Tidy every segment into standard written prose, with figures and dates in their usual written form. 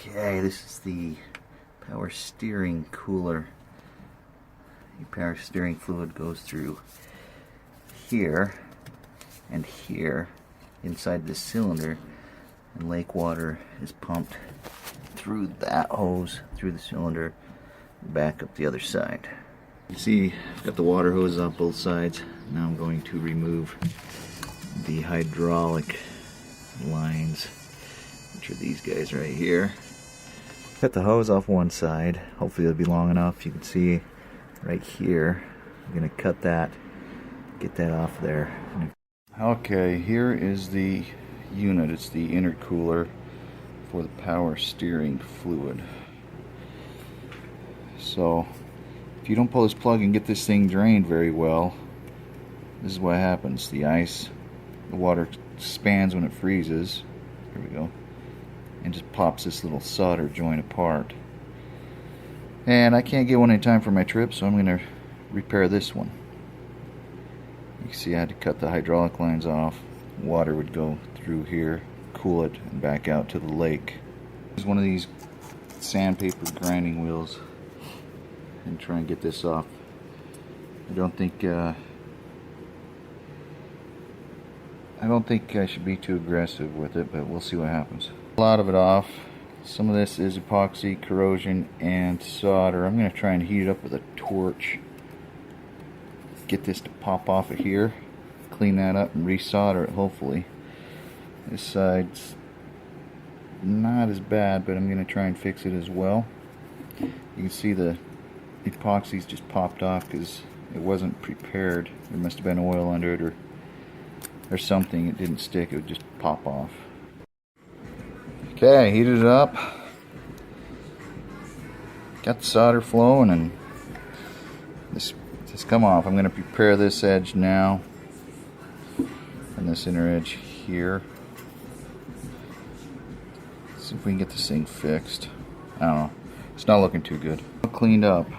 Okay, this is the power steering cooler. The power steering fluid goes through here and here inside this cylinder, and lake water is pumped through that hose, through the cylinder, back up the other side. You see, I've got the water hose on both sides. Now I'm going to remove the hydraulic lines, which are these guys right here. Cut the hose off one side. Hopefully it'll be long enough. You can see right here. I'm going to cut that, get that off there. Okay, here is the unit. It's the intercooler for the power steering fluid. So if you don't pull this plug and get this thing drained very well, this is what happens. The water expands when it freezes. Here we go. And just pops this little solder joint apart. And I can't get one in time for my trip, so I'm going to repair this one. You can see I had to cut the hydraulic lines off. Water would go through here, cool it, and back out to the lake. Use one of these sandpaper grinding wheels and try and get this off. I don't think I should be too aggressive with it, but we'll see what happens. A lot of it off. Some of this is epoxy, corrosion, and solder. I'm going to try and heat it up with a torch. Get this to pop off of here. Clean that up and resolder it, hopefully. This side's not as bad, but I'm going to try and fix it as well. You can see the epoxy's just popped off because it wasn't prepared. There must have been oil under it or something. It didn't stick. It would just pop off. Okay, heated it up. Got the solder flowing, and this come off. I'm going to prepare this edge now and this inner edge here. See if we can get this thing fixed. I don't know. It's not looking too good. Cleaned up.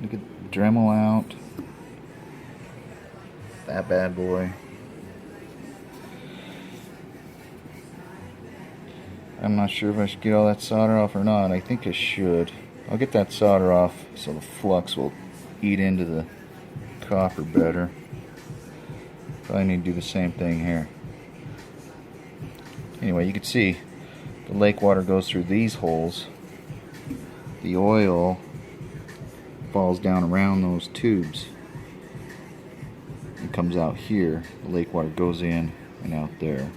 Look at the Dremel out. That bad boy. I'm not sure if I should get all that solder off or not. I think I should. I'll get that solder off so the flux will eat into the copper better. Probably need to do the same thing here. Anyway, you can see the lake water goes through these holes. The oil falls down around those tubes and comes out here. The lake water goes in and out there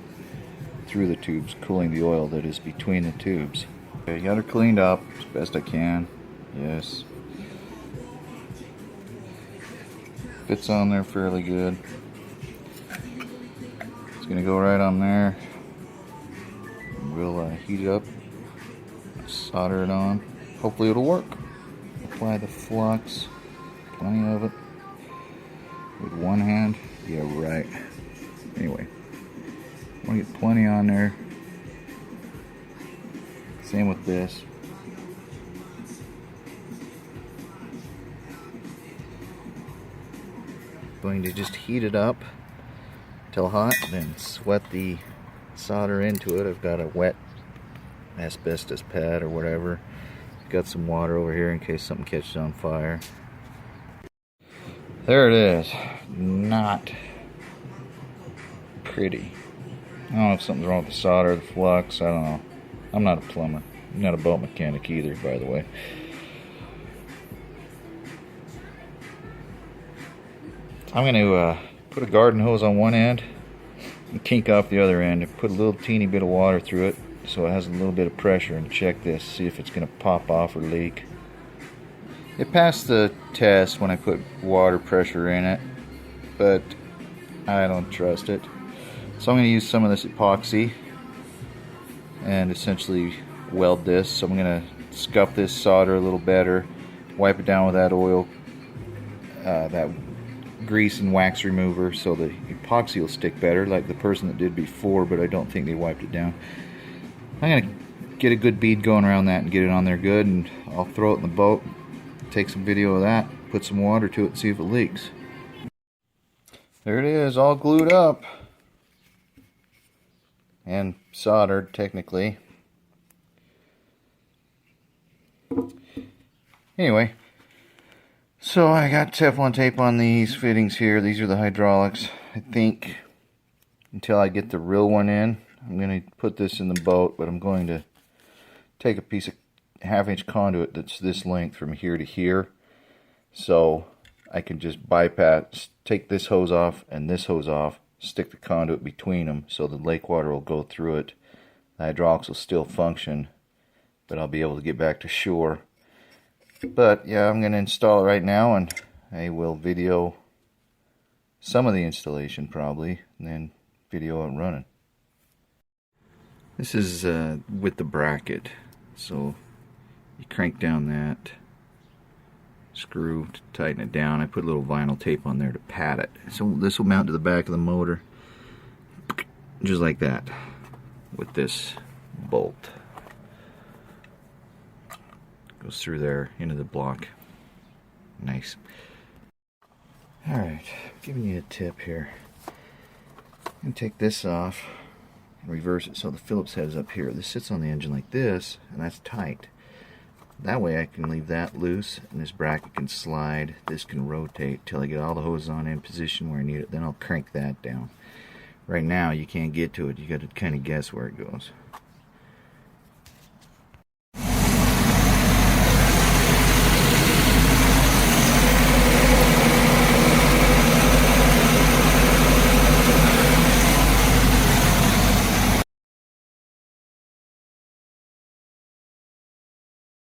through the tubes, cooling the oil that is between the tubes. Okay, got her cleaned up as best I can. Yes. Fits on there fairly good. It's going to go right on there. We'll heat it up, solder it on. Hopefully it'll work. Apply the flux, plenty of it. With one hand, yeah, right. Anyway, I want to get plenty on there. Same with this. Going to just heat it up till hot, then sweat the solder into it. I've got a wet asbestos pad or whatever. Got some water over here in case something catches on fire. There it is. Not pretty. I don't know if something's wrong with the solder, the flux, I don't know. I'm not a plumber. I'm not a boat mechanic either, by the way. I'm going to put a garden hose on one end and kink off the other end and put a little teeny bit of water through it so it has a little bit of pressure, and check this, see if it's going to pop off or leak. It passed the test when I put water pressure in it, but I don't trust it. So I'm going to use some of this epoxy and essentially weld this. So I'm going to scuff this solder a little better, wipe it down with that oil, that grease and wax remover, so the epoxy will stick better like the person that did before, but I don't think they wiped it down. I'm going to get a good bead going around that and get it on there good, and I'll throw it in the boat, take some video of that, put some water to it and see if it leaks. There it is, all glued up and soldered technically. Anyway, so I got Teflon tape on these fittings here. These are the hydraulics. I think until I get the real one in, I'm going to put this in the boat, but I'm going to take a piece of 1/2-inch conduit that's this length from here to here, so I can just bypass, take this hose off and this hose off, stick the conduit between them so the lake water will go through it. The hydraulics will still function, but I'll be able to get back to shore. But yeah, I'm going to install it right now, and I will video some of the installation probably, and then video it running. This is with the bracket, so you crank down that screw to tighten it down. I put a little vinyl tape on there to pad it. So this will mount to the back of the motor, just like that, with this bolt. Goes through there into the block. Nice. Alright, giving you a tip here. I'm going to take this off and reverse it so the Phillips head is up here. This sits on the engine like this, and that's tight. That way I can leave that loose, and this bracket can slide. This can rotate till I get all the hoses on in position where I need it. Then I'll crank that down. Right now you can't get to it. You got to kind of guess where it goes.